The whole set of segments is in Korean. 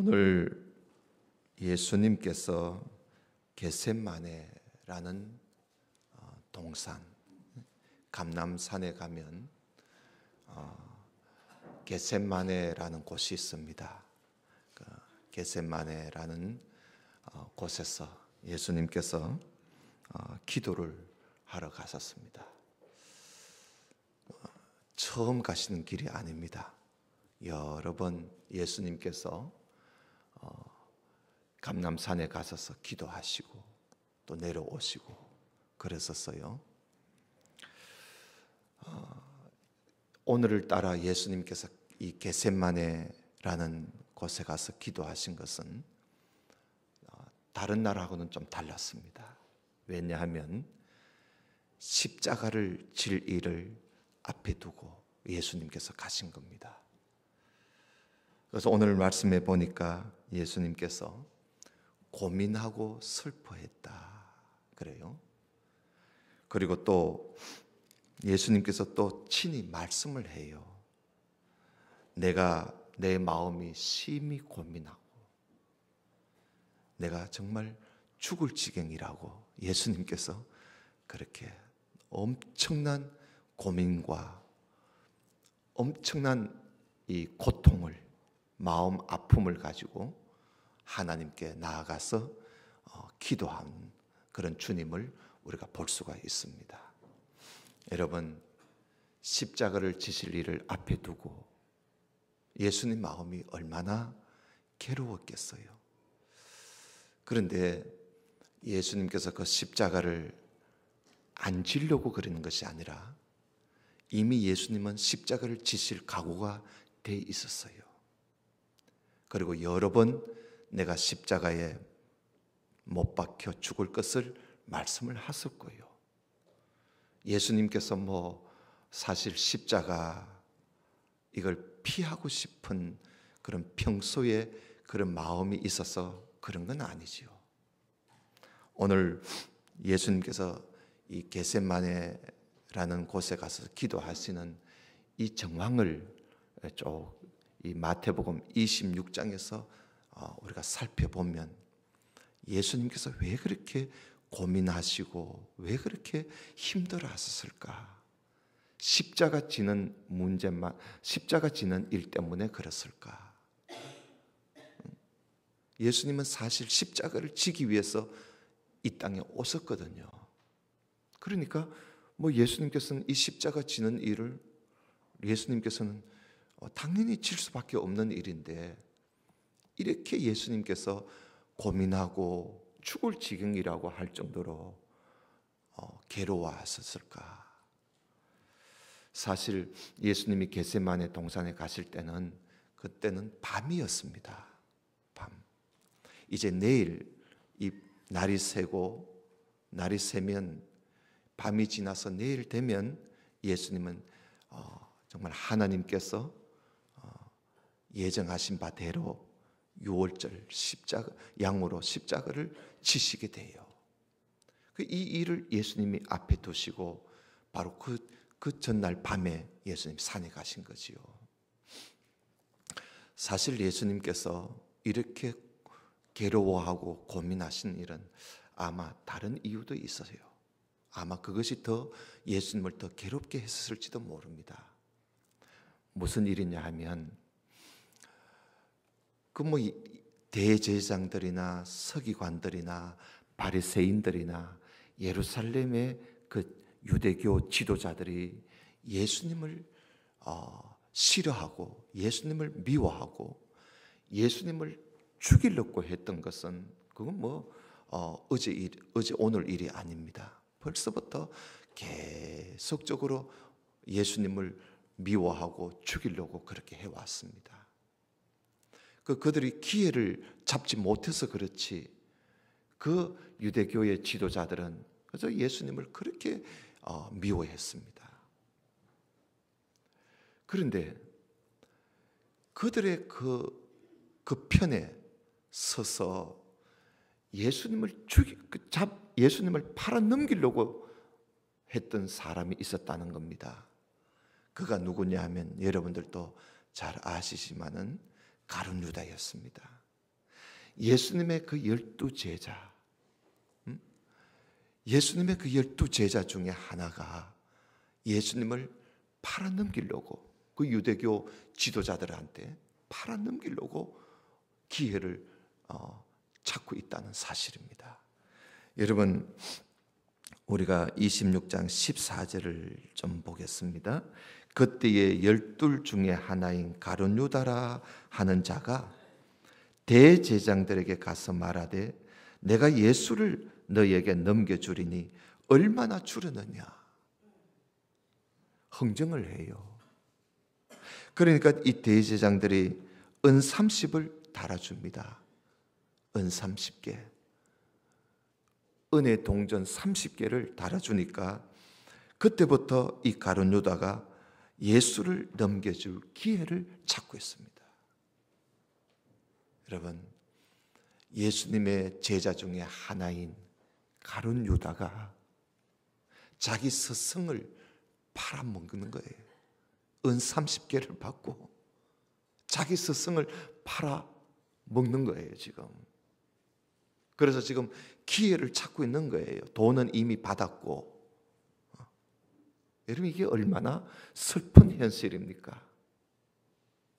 오늘 예수님께서 겟세마네라는 동산, 감람산에 가면 겟세마네라는 곳이 있습니다. 겟세마네라는 곳에서 예수님께서 기도를 하러 가셨습니다. 처음 가시는 길이 아닙니다. 여러 번 예수님께서 감람산에 가셔서 기도하시고 또 내려오시고 그랬었어요. 오늘을 따라 예수님께서 이 겟세마네라는 곳에 가서 기도하신 것은 다른 날하고는 좀 달랐습니다. 왜냐하면 십자가를 질 일을 앞에 두고 예수님께서 가신 겁니다. 그래서 오늘 말씀에 보니까 예수님께서 고민하고 슬퍼했다 그래요. 그리고 또 예수님께서 또 친히 말씀을 해요. 내가 내 마음이 심히 고민하고 내가 정말 죽을 지경이라고 예수님께서 그렇게 엄청난 고민과 엄청난 이 고통을, 마음 아픔을 가지고 하나님께 나아가서 기도한 그런 주님을 우리가 볼 수가 있습니다. 여러분, 십자가를 지실 일을 앞에 두고 예수님 마음이 얼마나 괴로웠겠어요. 그런데 예수님께서 그 십자가를 안 지려고 그러는 것이 아니라 이미 예수님은 십자가를 지실 각오가 돼 있었어요. 그리고 여러 번 내가 십자가에 못 박혀 죽을 것을 말씀을 하셨고요. 예수님께서 사실 십자가 이걸 피하고 싶은 그런 평소에 그런 마음이 있어서 그런 건 아니지요. 오늘 예수님께서 이 겟세마네라는 곳에 가서 기도하시는 이 정황을 이 마태복음 26장에서 우리가 살펴보면 예수님께서 왜 그렇게 고민하시고 왜 그렇게 힘들어하셨을까? 십자가 지는 문제만, 십자가 지는 일 때문에 그랬을까? 예수님은 사실 십자가를 지기 위해서 이 땅에 오셨거든요. 그러니까 예수님께서는 이 십자가 지는 일을 예수님께서는 당연히 질 수밖에 없는 일인데 이렇게 예수님께서 고민하고 죽을 지경이라고 할 정도로 괴로워하셨을까? 사실 예수님이 겟세마네 동산에 가실 때는 그때는 밤이었습니다. 밤. 이제 내일 이 날이 새면 밤이 지나서 내일 되면 예수님은 정말 하나님께서 예정하신 바대로 6월절 양으로 십자가를 지시게 돼요. 이 일을 예수님이 앞에 두시고 바로 그 전날 밤에 예수님 산에 가신 거지요. 사실 예수님께서 이렇게 괴로워하고 고민하신 일은 아마 다른 이유도 있어요. 아마 그것이 더 예수님을 더 괴롭게 했을지도 모릅니다. 무슨 일이냐 하면 대제사장들이나 서기관들이나 바리새인들이나 예루살렘의 그 유대교 지도자들이 예수님을 싫어하고 예수님을 미워하고 예수님을 죽이려고 했던 것은 그건 어제 오늘 일이 아닙니다. 벌써부터 계속적으로 예수님을 미워하고 죽이려고 그렇게 해왔습니다. 그들이 기회를 잡지 못해서 그렇지 그 유대교의 지도자들은 그래서 예수님을 그렇게 미워했습니다. 그런데 그들의 그 편에 서서 예수님을 팔아넘기려고 했던 사람이 있었다는 겁니다. 그가 누구냐 하면 여러분들도 잘 아시지만은 가룟 유다였습니다. 예수님의 그 12제자, 예수님의 그 12제자 중에 하나가 예수님을 팔아넘기려고, 그 유대교 지도자들한테 팔아넘기려고 기회를 찾고 있다는 사실입니다. 여러분, 우리가 26장 14절을 좀 보겠습니다. 그때에 12 중에 하나인 가룟 유다라 하는 자가 대제장들에게 가서 말하되 내가 예수를 너희에게 넘겨주리니 얼마나 주려느냐. 흥정을 해요. 그러니까 이 대제장들이 은 30을 달아줍니다. 은 30개, 은의 동전 30개를 달아주니까 그때부터 이 가룟 유다가 예수를 넘겨줄 기회를 찾고 있습니다. 여러분, 예수님의 제자 중에 하나인 가룟 유다가 자기 스승을 팔아먹는 거예요. 은 30개를 받고 자기 스승을 팔아먹는 거예요, 지금. 그래서 지금 기회를 찾고 있는 거예요. 돈은 이미 받았고. 여러분, 이게 얼마나 슬픈 현실입니까?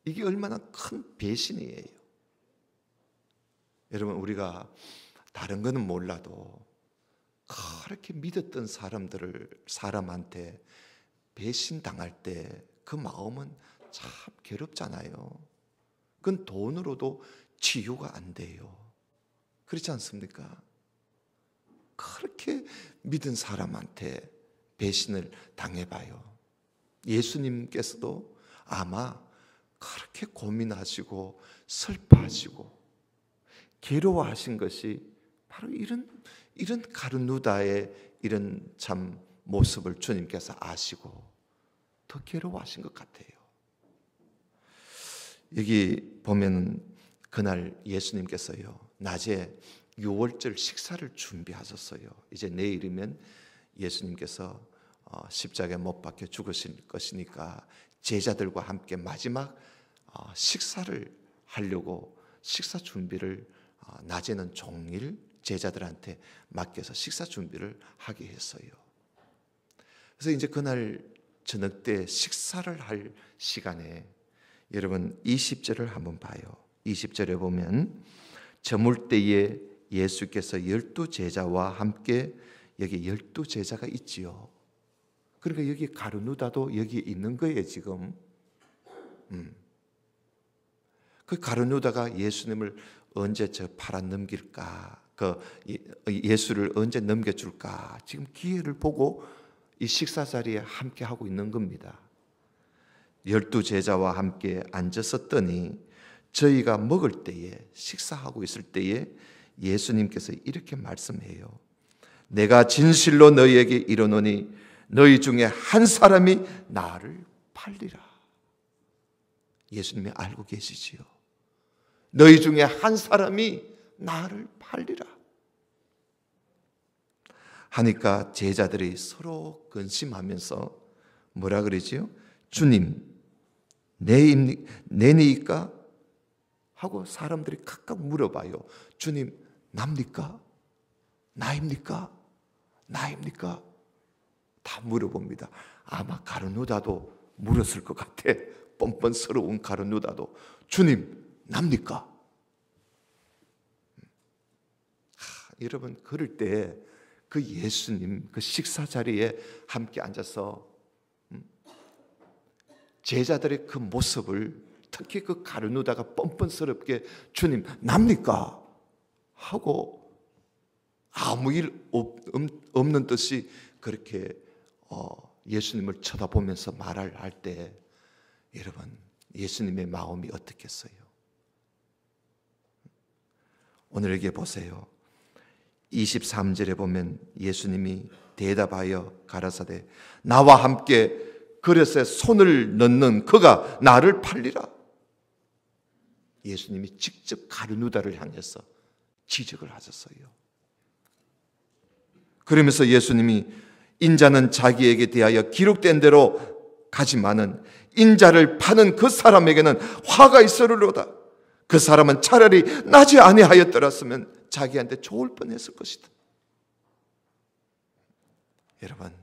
이게 얼마나 큰 배신이에요. 여러분, 우리가 다른 거는 몰라도 그렇게 믿었던 사람한테 배신당할 때 그 마음은 참 괴롭잖아요. 그건 돈으로도 치유가 안 돼요. 그렇지 않습니까? 그렇게 믿은 사람한테 배신을 당해봐요. 예수님께서도 아마 그렇게 고민하시고 슬퍼하시고 괴로워하신 것이 바로 이런 가룟 유다의 이런 참 모습을 주님께서 아시고 더 괴로워하신 것 같아요. 여기 보면 그날 예수님께서요, 낮에 유월절 식사를 준비하셨어요. 이제 내일이면 예수님께서 십자가에 못 박혀 죽으실 것이니까 제자들과 함께 마지막 식사를 하려고 식사 준비를 낮에는 종일 제자들한테 맡겨서 식사 준비를 하게 했어요. 그래서 이제 그날 저녁 때 식사를 할 시간에 여러분 20절을 한번 봐요. 20절에 보면 저물 때에 예수께서 12제자와 함께, 여기 12제자가 있지요. 그러니까 여기 가룟 유다도 여기 있는 거예요, 지금. 그 가룟 유다가 예수님을 언제 팔아 넘길까? 예수를 언제 넘겨줄까? 지금 기회를 보고 이 식사 자리에 함께 하고 있는 겁니다. 12제자와 함께 앉았었더니 저희가 먹을 때에, 식사하고 있을 때에 예수님께서 이렇게 말씀해요. 내가 진실로 너희에게 이르노니 너희 중에 한 사람이 나를 팔리라. 예수님이 알고 계시지요. 너희 중에 한 사람이 나를 팔리라 하니까 제자들이 서로 근심하면서 뭐라 그러지요? 주님, 내니까? 하고 사람들이 각각 물어봐요. 주님, 납니까? 나입니까? 나입니까? 다 물어봅니다. 아마 가룟 유다도 물었을 것 같아. 뻔뻔스러운 가룟 유다도 주님, 납니까? 여러분, 그럴 때 그 예수님 그 식사 자리에 함께 앉아서 제자들의 그 모습을, 특히 그 가룟 유다가 뻔뻔스럽게 주님 납니까? 하고 아무 일 없는 듯이 그렇게 예수님을 쳐다보면서 말을 할 때 여러분, 예수님의 마음이 어떻겠어요? 오늘 여기 보세요. 23절에 보면 예수님이 대답하여 가라사대 나와 함께 그릇에 손을 넣는 그가 나를 팔리라. 예수님이 직접 가룟 유다를 향해서 지적을 하셨어요. 그러면서 예수님이 인자는 자기에게 대하여 기록된 대로 가지만은 인자를 파는 그 사람에게는 화가 있으리로다. 그 사람은 차라리 나지 아니하였더라면 자기한테 좋을 뻔했을 것이다. 여러분,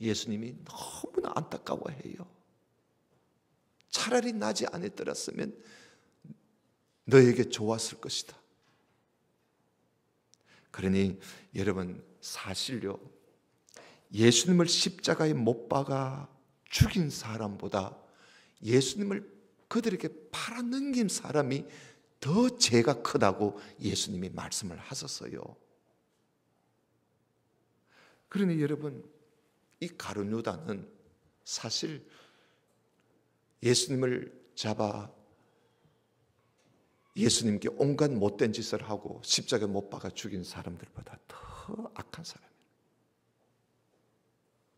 예수님이 너무나 안타까워해요. 차라리 나지 않았더라면 너에게 좋았을 것이다. 그러니 여러분, 사실요, 예수님을 십자가에 못 박아 죽인 사람보다 예수님을 그들에게 팔아넘긴 사람이 더 죄가 크다고 예수님이 말씀을 하셨어요. 그러니 여러분, 이 가룟 유다는 사실 예수님을 잡아 예수님께 온갖 못된 짓을 하고 십자가에 못 박아 죽인 사람들보다 더 악한 사람이에요.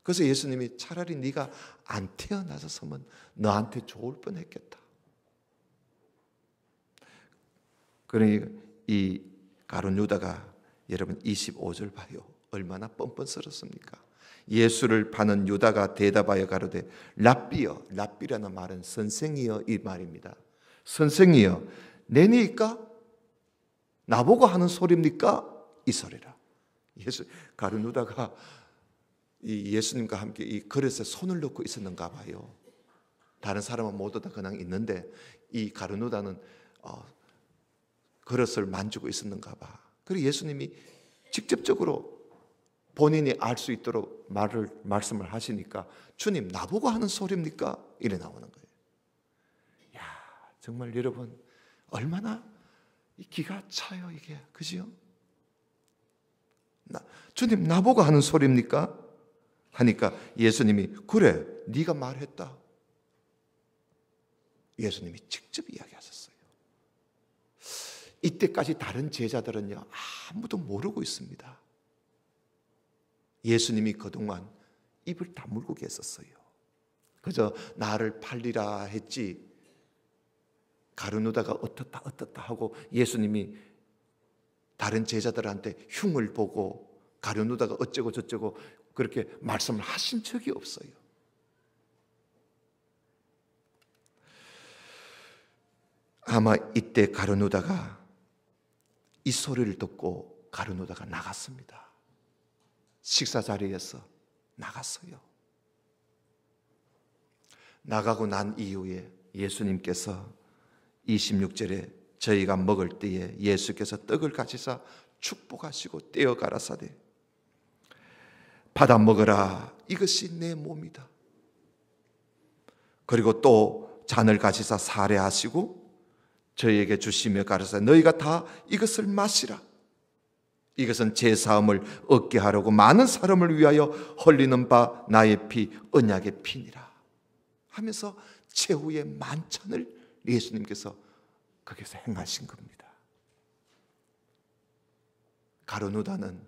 그래서 예수님이 차라리 네가 안 태어나서면 너한테 좋을 뻔했겠다. 그러니 이 가룟 유다가 여러분 25절 봐요. 얼마나 뻔뻔스럽습니까? 예수를 파는 유다가 대답하여 가로되 랍비여, 랍비라는 말은 선생이여 이 말입니다. 선생이여, 내니까 나보고 하는 소리입니까? 이 소리라. 가룟 유다가 이 예수님과 함께 이 그릇에 손을 넣고 있었는가 봐요. 다른 사람은 모두 다 그냥 있는데 이 가룟 유다는 그릇을 만지고 있었는가 봐. 그리고 예수님이 직접적으로 본인이 알 수 있도록 말씀을 하시니까 주님, 나보고 하는 소리입니까? 이래 나오는 거예요. 야, 정말 여러분, 얼마나 기가 차요 이게, 그죠? 주님, 나보고 하는 소리입니까? 하니까 예수님이 그래, 네가 말했다. 예수님이 직접 이야기하셨어요. 이때까지 다른 제자들은요, 아무도 모르고 있습니다. 예수님이 그동안 입을 다물고 계셨어요. 그저 나를 팔리라 했지, 가룟 유다가 어떻다 하고 예수님이 다른 제자들한테 흉을 보고 가룟 유다가 어쩌고 저쩌고 그렇게 말씀을 하신 적이 없어요. 아마 이때 가룟 유다가 이 소리를 듣고 가룟 유다가 나갔습니다. 식사 자리에서 나갔어요. 나가고 난 이후에 예수님께서 26절에 저희가 먹을 때에 예수께서 떡을 가지사 축복하시고 떼어 가라사대 받아 먹으라, 이것이 내 몸이다. 그리고 또 잔을 가지사 사례하시고 저희에게 주시며 가라사대 너희가 다 이것을 마시라. 이것은 제 사함을 얻게 하려고 많은 사람을 위하여 흘리는 바 나의 피 언약의 피니라 하면서 최후의 만찬을 예수님께서 거기서 행하신 겁니다. 가룟 유다는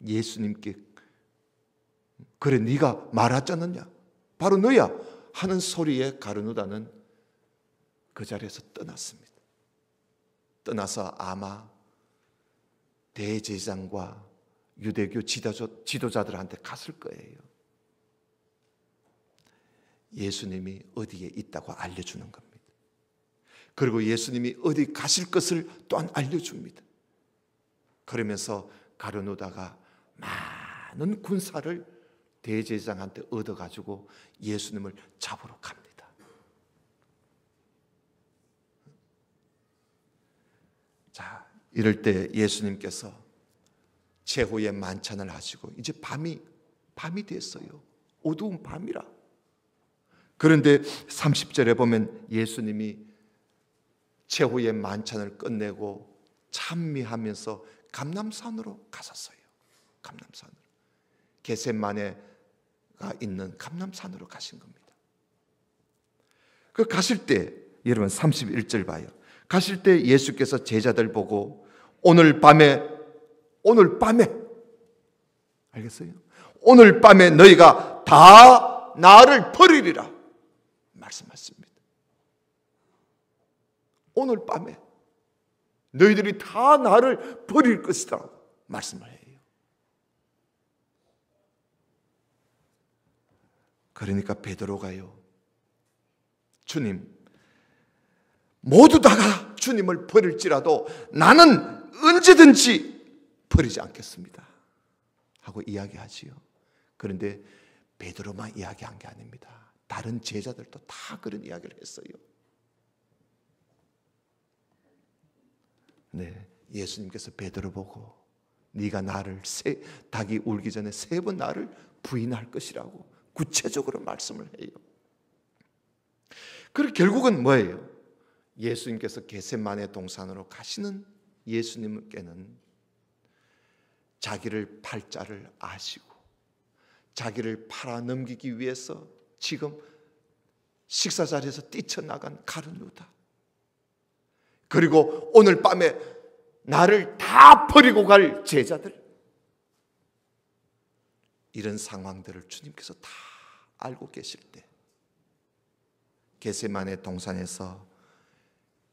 예수님께 그래 네가 말하지 않느냐, 바로 너야 하는 소리에 가룟 유다는 그 자리에서 떠났습니다. 떠나서 아마 대제사장과 유대교 지도자들한테 갔을 거예요. 예수님이 어디에 있다고 알려주는 겁니다. 그리고 예수님이 어디 가실 것을 또한 알려줍니다. 그러면서 가룟 유다가 많은 군사를 대제사장한테 얻어가지고 예수님을 잡으러 갑니다. 자, 이럴 때 예수님께서 최후의 만찬을 하시고 이제 밤이 됐어요. 어두운 밤이라. 그런데 30절에 보면 예수님이 최후의 만찬을 끝내고 찬미하면서 감람산으로 가셨어요. 감람산으로. 겟세마네가 있는 감람산으로 가신 겁니다. 그 가실 때 여러분 31절 봐요. 가실 때 예수께서 제자들 보고 오늘 밤에 알겠어요? 오늘 밤에 너희가 다 나를 버리리라 말씀하십니다. 오늘 밤에 너희들이 다 나를 버릴 것이다 말씀을 해요. 그러니까 베드로가요, 주님, 모두 다가 주님을 버릴지라도 나는 언제든지 버리지 않겠습니다 하고 이야기하지요. 그런데 베드로만 이야기한 게 아닙니다. 다른 제자들도 다 그런 이야기를 했어요. 네, 예수님께서 베드로 보고 네가 나를 닭이 울기 전에 3번 나를 부인할 것이라고 구체적으로 말씀을 해요. 그리고 결국은 뭐예요? 예수님께서 겟세마네 동산으로 가시는 예수님께는 자기를 팔 자를 아시고 자기를 팔아 넘기기 위해서 지금 식사 자리에서 뛰쳐나간 가룟 유다, 그리고 오늘 밤에 나를 다 버리고 갈 제자들, 이런 상황들을 주님께서 다 알고 계실 때 겟세마네 동산에서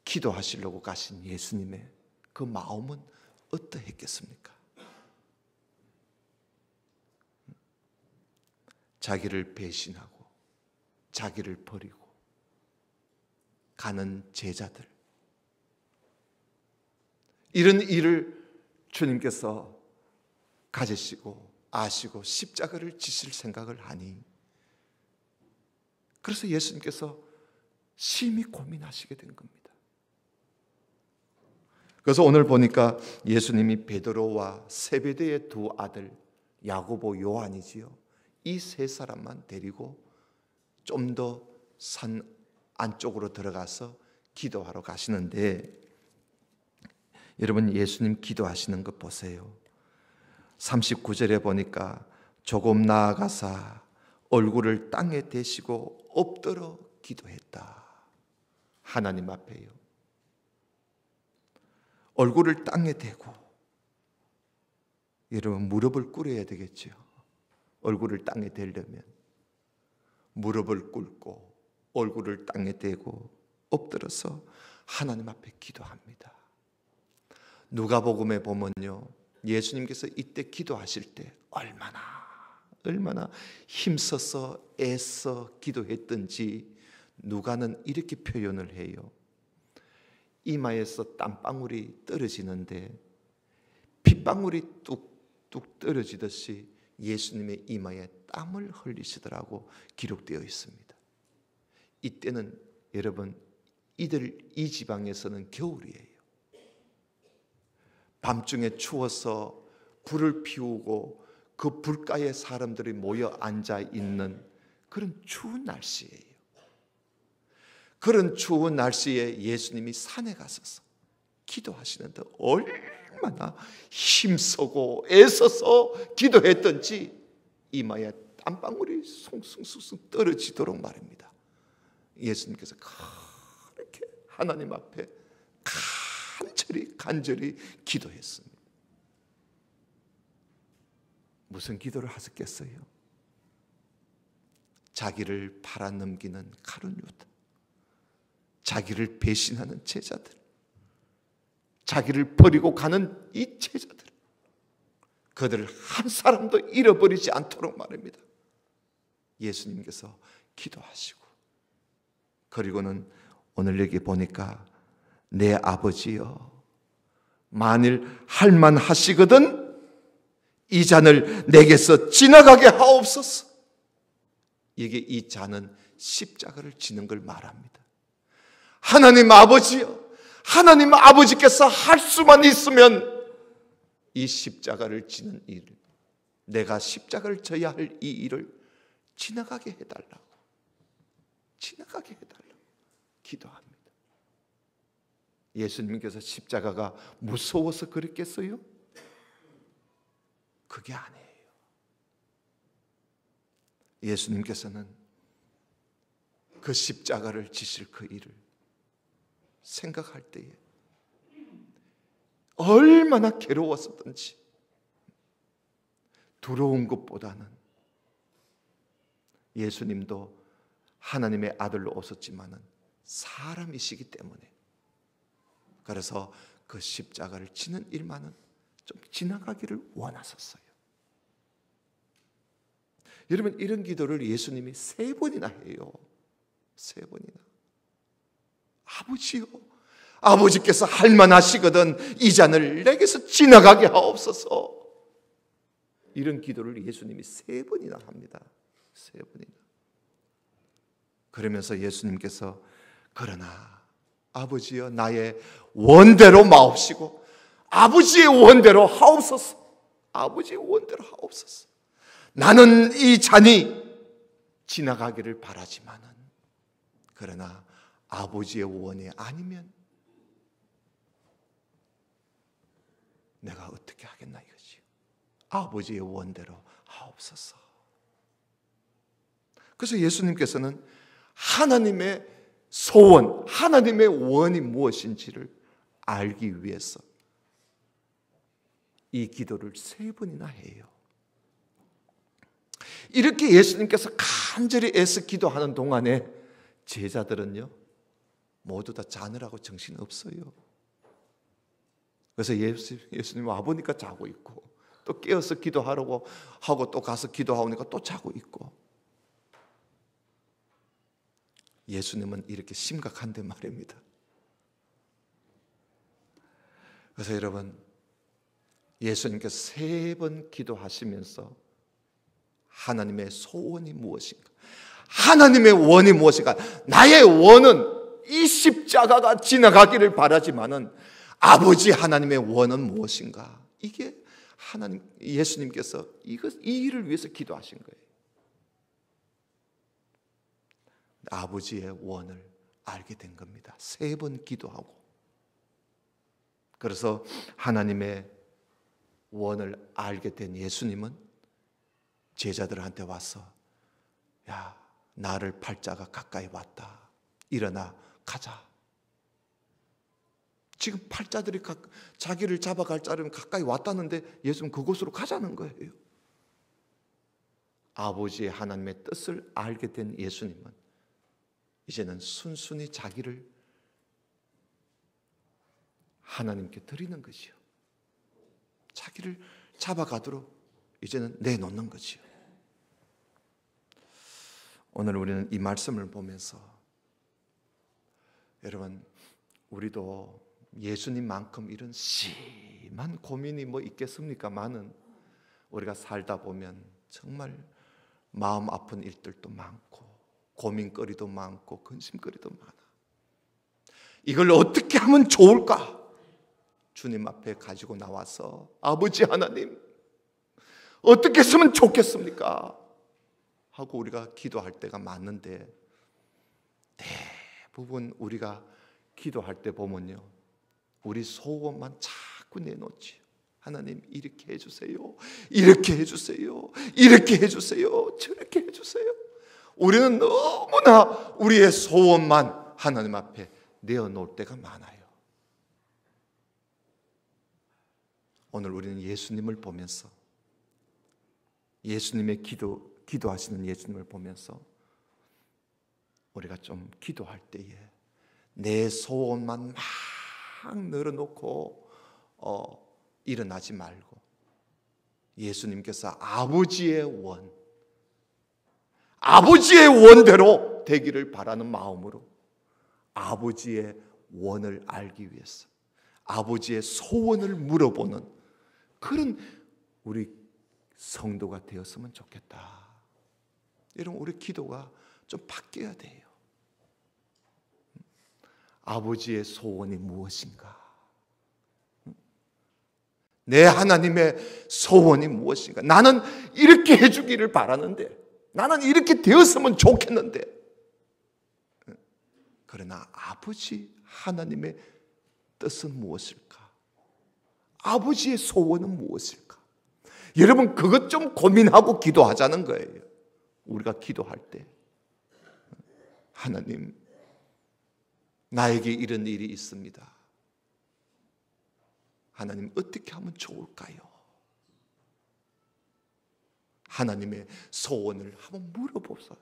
기도하시려고 가신 예수님의 그 마음은 어떠했겠습니까? 자기를 배신하고 자기를 버리고 가는 제자들, 이런 일을 주님께서 가지시고 아시고 십자가를 지실 생각을 하니, 그래서 예수님께서 심히 고민하시게 된 겁니다. 그래서 오늘 보니까 예수님이 베드로와 세베대의 2 아들 야고보, 요한이지요. 이 3사람만 데리고 좀 더 산 안쪽으로 들어가서 기도하러 가시는데, 여러분 예수님 기도하시는 것 보세요. 39절에 보니까 조금 나아가사 얼굴을 땅에 대시고 엎드려 기도했다. 하나님 앞에요. 얼굴을 땅에 대고, 여러분 무릎을 꿇어야 되겠죠. 얼굴을 땅에 대려면 무릎을 꿇고 얼굴을 땅에 대고 엎드려서 하나님 앞에 기도합니다. 누가복음에 보면요, 예수님께서 이때 기도하실 때 얼마나 힘써서 애써 기도했던지 누가는 이렇게 표현을 해요. 이마에서 땀방울이 떨어지는데 핏방울이 뚝뚝 떨어지듯이 예수님의 이마에 땀을 흘리시더라고 기록되어 있습니다. 이때는 여러분 이 지방에서는 겨울이에요. 밤중에 추워서 불을 피우고 그 불가에 사람들이 모여 앉아 있는 그런 추운 날씨예요. 그런 추운 날씨에 예수님이 산에 가셔서 기도하시는데 얼마나 힘쓰고 애써서 기도했던지 이마에 땀방울이 숭숭숭숭 떨어지도록 말입니다. 예수님께서 그렇게 하나님 앞에 간절히 기도했습니다. 무슨 기도를 하셨겠어요? 자기를 팔아넘기는 가룟 유다, 자기를 배신하는 제자들, 자기를 버리고 가는 이 제자들, 그들을 한 사람도 잃어버리지 않도록 말입니다. 예수님께서 기도하시고, 그리고는 오늘 여기 보니까 내 아버지여, 만일 할만하시거든 이 잔을 내게서 지나가게 하옵소서. 이게 이 잔은 십자가를 지는 걸 말합니다. 하나님 아버지여, 하나님 아버지께서 할 수만 있으면 이 십자가를 지는 일, 내가 십자가를 져야 할 이 일을 지나가게 해달라고 기도합니다. 예수님께서 십자가가 무서워서 그랬겠어요? 그게 아니에요. 예수님께서는 그 십자가를 지실 그 일을 생각할 때에 얼마나 괴로웠었던지, 두려운 것보다는 예수님도 하나님의 아들로 오셨지만은 사람이시기 때문에, 그래서 그 십자가를 지는 일만은 좀 지나가기를 원하셨어요. 여러분, 이런 기도를 예수님이 3번이나 해요. 3번이나. 아버지요, 아버지께서 할만하시거든 이 잔을 내게서 지나가게 하옵소서. 이런 기도를 예수님이 3번이나 합니다. 3번이나. 그러면서 예수님께서 그러나 아버지여 나의 원대로 마옵시고 아버지의 원대로 하옵소서. 아버지의 원대로 하옵소서. 나는 이 잔이 지나가기를 바라지만은 그러나 아버지의 원이 아니면 내가 어떻게 하겠나 이거지요. 아버지의 원대로 하옵소서. 그래서 예수님께서는 하나님의 소원, 하나님의 원이 무엇인지를 알기 위해서 이 기도를 3번이나 해요. 이렇게 예수님께서 간절히 애써 기도하는 동안에 제자들은요 모두 다 자느라고 정신없어요. 그래서 예수님 와보니까 자고 있고 또 깨어서 기도하려고 하고 또 가서 기도하니까 또 자고 있고. 예수님은 이렇게 심각한데 말입니다. 그래서 여러분 예수님께서 3번 기도하시면서 하나님의 소원이 무엇인가? 하나님의 원이 무엇인가? 나의 원은 이 십자가가 지나가기를 바라지만은 아버지 하나님의 원은 무엇인가? 이게 하나님 예수님께서 이 일을 위해서 기도하신 거예요. 아버지의 원을 알게 된 겁니다. 3번 기도하고. 그래서 하나님의 원을 알게 된 예수님은 제자들한테 와서 야, 나를 팔자가 가까이 왔다. 일어나 가자. 지금 팔자들이 자기를 잡아갈 자리면 가까이 왔다는데 예수는 그곳으로 가자는 거예요. 아버지의 하나님의 뜻을 알게 된 예수님은 이제는 순순히 자기를 하나님께 드리는 것이요. 자기를 잡아가도록 이제는 내놓는 것이요. 오늘 우리는 이 말씀을 보면서 여러분 우리도 예수님만큼 이런 심한 고민이 뭐 있겠습니까만은 우리가 살다 보면 정말 마음 아픈 일들도 많고 고민거리도 많고 근심거리도 많아. 이걸 어떻게 하면 좋을까? 주님 앞에 가지고 나와서 아버지 하나님 어떻게 했으면 좋겠습니까? 하고 우리가 기도할 때가 많은데 대부분 우리가 기도할 때 보면요 우리 소원만 자꾸 내놓지. 하나님 이렇게 해주세요. 이렇게 해주세요. 이렇게 해주세요. 저렇게 해주세요. 우리는 너무나 우리의 소원만 하나님 앞에 내어놓을 때가 많아요. 오늘 우리는 예수님을 보면서 예수님의 기도하시는 예수님을 보면서 우리가 좀 기도할 때에 내 소원만 막 늘어놓고 일어나지 말고 예수님께서 아버지의 원대로 되기를 바라는 마음으로 아버지의 원을 알기 위해서 아버지의 소원을 물어보는 그런 우리 성도가 되었으면 좋겠다. 이런 우리 기도가 좀 바뀌어야 돼요. 아버지의 소원이 무엇인가? 내 하나님의 소원이 무엇인가? 나는 이렇게 해주기를 바라는데 나는 이렇게 되었으면 좋겠는데 그러나 아버지 하나님의 뜻은 무엇일까? 아버지의 소원은 무엇일까? 여러분 그것 좀 고민하고 기도하자는 거예요. 우리가 기도할 때 하나님 나에게 이런 일이 있습니다. 하나님 어떻게 하면 좋을까요? 하나님의 소원을 한번 물어보세요.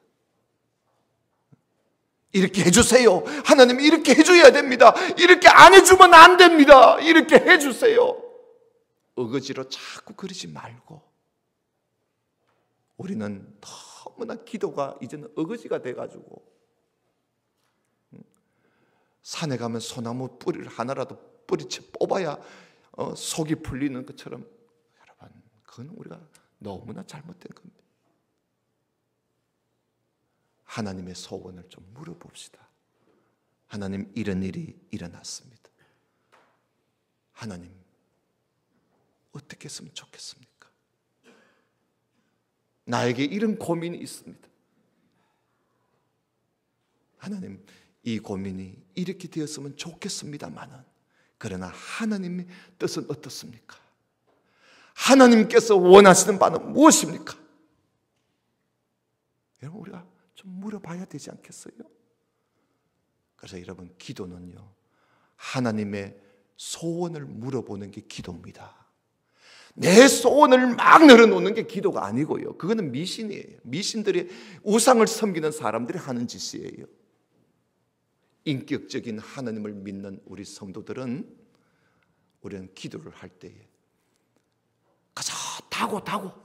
이렇게 해주세요. 하나님 이렇게 해줘야 됩니다. 이렇게 안 해주면 안 됩니다. 이렇게 해주세요. 어거지로 자꾸 그러지 말고 우리는 너무나 기도가 이제는 어거지가 돼가지고 산에 가면 소나무 뿌리를 하나라도 뿌리채 뽑아야 속이 풀리는 것처럼, 여러분, 그건 우리가 너무나 잘못된 겁니다. 하나님의 소원을 좀 물어봅시다. 하나님, 이런 일이 일어났습니다. 하나님, 어떻게 했으면 좋겠습니까? 나에게 이런 고민이 있습니다. 하나님, 이 고민이 이렇게 되었으면 좋겠습니다마는, 그러나 하나님의 뜻은 어떻습니까? 하나님께서 원하시는 바는 무엇입니까? 여러분, 우리가 좀 물어봐야 되지 않겠어요? 그래서 여러분, 기도는요, 하나님의 소원을 물어보는 게 기도입니다. 내 소원을 막 늘어놓는 게 기도가 아니고요, 그거는 미신이에요. 미신들이, 우상을 섬기는 사람들이 하는 짓이에요. 인격적인 하나님을 믿는 우리 성도들은, 우리는 기도를 할 때에 가서 다고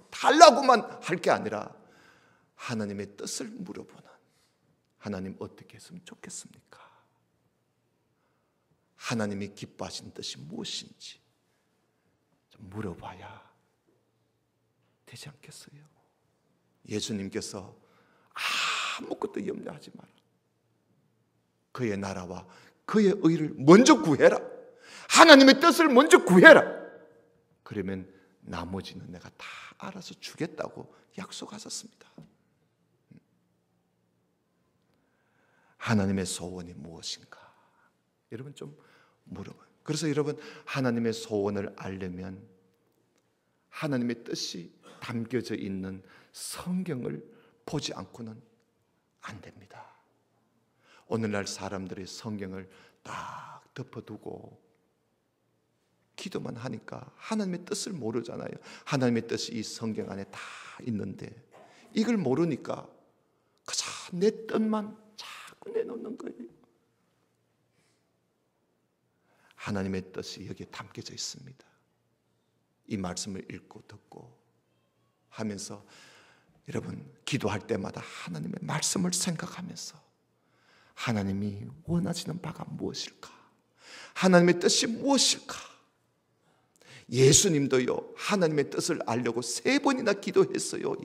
달라고만 할 게 아니라 하나님의 뜻을 물어보는, 하나님 어떻게 했으면 좋겠습니까? 하나님이 기뻐하신 뜻이 무엇인지 좀 물어봐야 되지 않겠어요? 예수님께서 아무것도 염려하지 마라, 그의 나라와 그의 의를 먼저 구해라, 하나님의 뜻을 먼저 구해라, 그러면 나머지는 내가 다 알아서 주겠다고 약속하셨습니다. 하나님의 소원이 무엇인가? 여러분 좀 물어봐요. 그래서 여러분, 하나님의 소원을 알려면 하나님의 뜻이 담겨져 있는 성경을 보지 않고는 안 됩니다. 오늘날 사람들이 성경을 딱 덮어두고 기도만 하니까 하나님의 뜻을 모르잖아요. 하나님의 뜻이 이 성경 안에 다 있는데 이걸 모르니까 그저 내 뜻만 자꾸 내놓는 거예요. 하나님의 뜻이 여기에 담겨져 있습니다. 이 말씀을 읽고 듣고 하면서 여러분, 기도할 때마다 하나님의 말씀을 생각하면서 하나님이 원하시는 바가 무엇일까? 하나님의 뜻이 무엇일까? 예수님도요, 하나님의 뜻을 알려고 3번이나 기도했어요.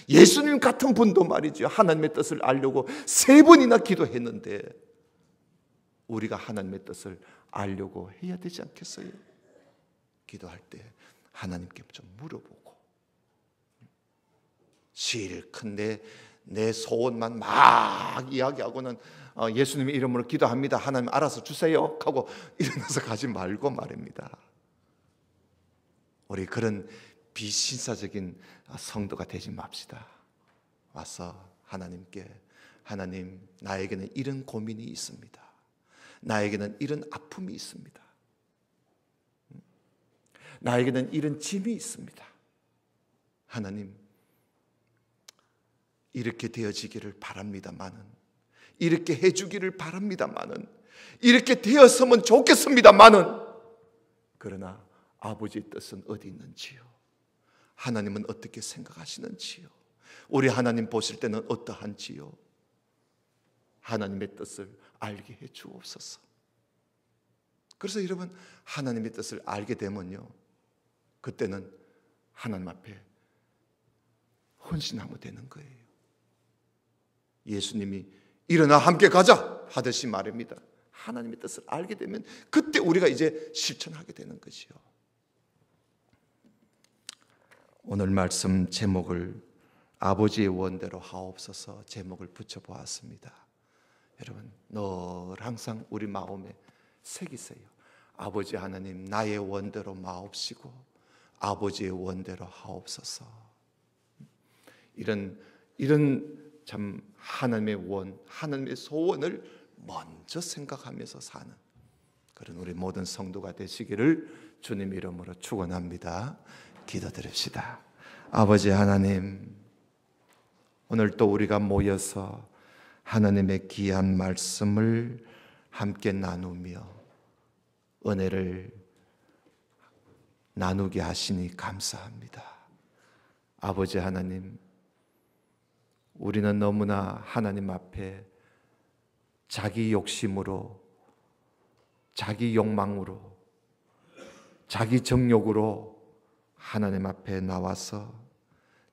예수님 같은 분도 말이죠, 하나님의 뜻을 알려고 3번이나 기도했는데 우리가 하나님의 뜻을 알려고 해야 되지 않겠어요? 기도할 때 하나님께 좀 물어보고, 실컷 내 소원만 막 이야기하고는 예수님의 이름으로 기도합니다, 하나님 알아서 주세요 하고 일어나서 가지 말고 말입니다. 우리 그런 비신사적인 성도가 되지 맙시다. 와서 하나님께, 하나님, 나에게는 이런 고민이 있습니다. 나에게는 이런 아픔이 있습니다. 나에게는 이런 짐이 있습니다. 하나님, 이렇게 되어지기를 바랍니다마는, 이렇게 해주기를 바랍니다마는, 이렇게 되었으면 좋겠습니다마는, 그러나 아버지의 뜻은 어디 있는지요? 하나님은 어떻게 생각하시는지요? 우리 하나님 보실 때는 어떠한지요? 하나님의 뜻을 알게 해 주옵소서. 그래서 여러분, 하나님의 뜻을 알게 되면요, 그때는 하나님 앞에 헌신하면 되는 거예요. 예수님이 일어나 함께 가자 하듯이 말입니다. 하나님의 뜻을 알게 되면 그때 우리가 이제 실천하게 되는 것이요. 오늘 말씀 제목을 아버지의 원대로 하옵소서 제목을 붙여보았습니다. 여러분, 늘 항상 우리 마음에 새기세요. 아버지 하나님, 나의 원대로 마옵시고 아버지의 원대로 하옵소서. 이런 참 하나님의 원, 하나님의 소원을 먼저 생각하면서 사는 그런 우리 모든 성도가 되시기를 주님 이름으로 축원합니다. 기도드립시다. 아버지 하나님, 오늘 또 우리가 모여서 하나님의 귀한 말씀을 함께 나누며 은혜를 나누게 하시니 감사합니다. 아버지 하나님, 우리는 너무나 하나님 앞에 자기 욕심으로, 자기 욕망으로, 자기 정욕으로 하나님 앞에 나와서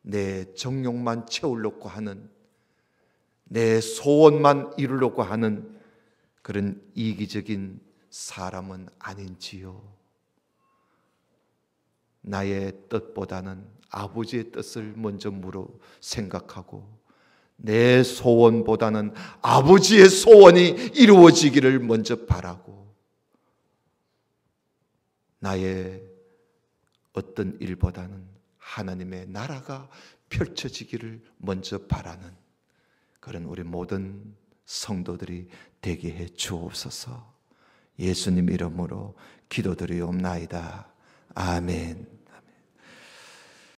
내 정욕만 채우려고 하는, 내 소원만 이루려고 하는 그런 이기적인 사람은 아닌지요. 나의 뜻보다는 아버지의 뜻을 먼저 생각하고 내 소원보다는 아버지의 소원이 이루어지기를 먼저 바라고 나의 어떤 일보다는 하나님의 나라가 펼쳐지기를 먼저 바라는 그런 우리 모든 성도들이 되게 해 주옵소서. 예수님 이름으로 기도드리옵나이다. 아멘.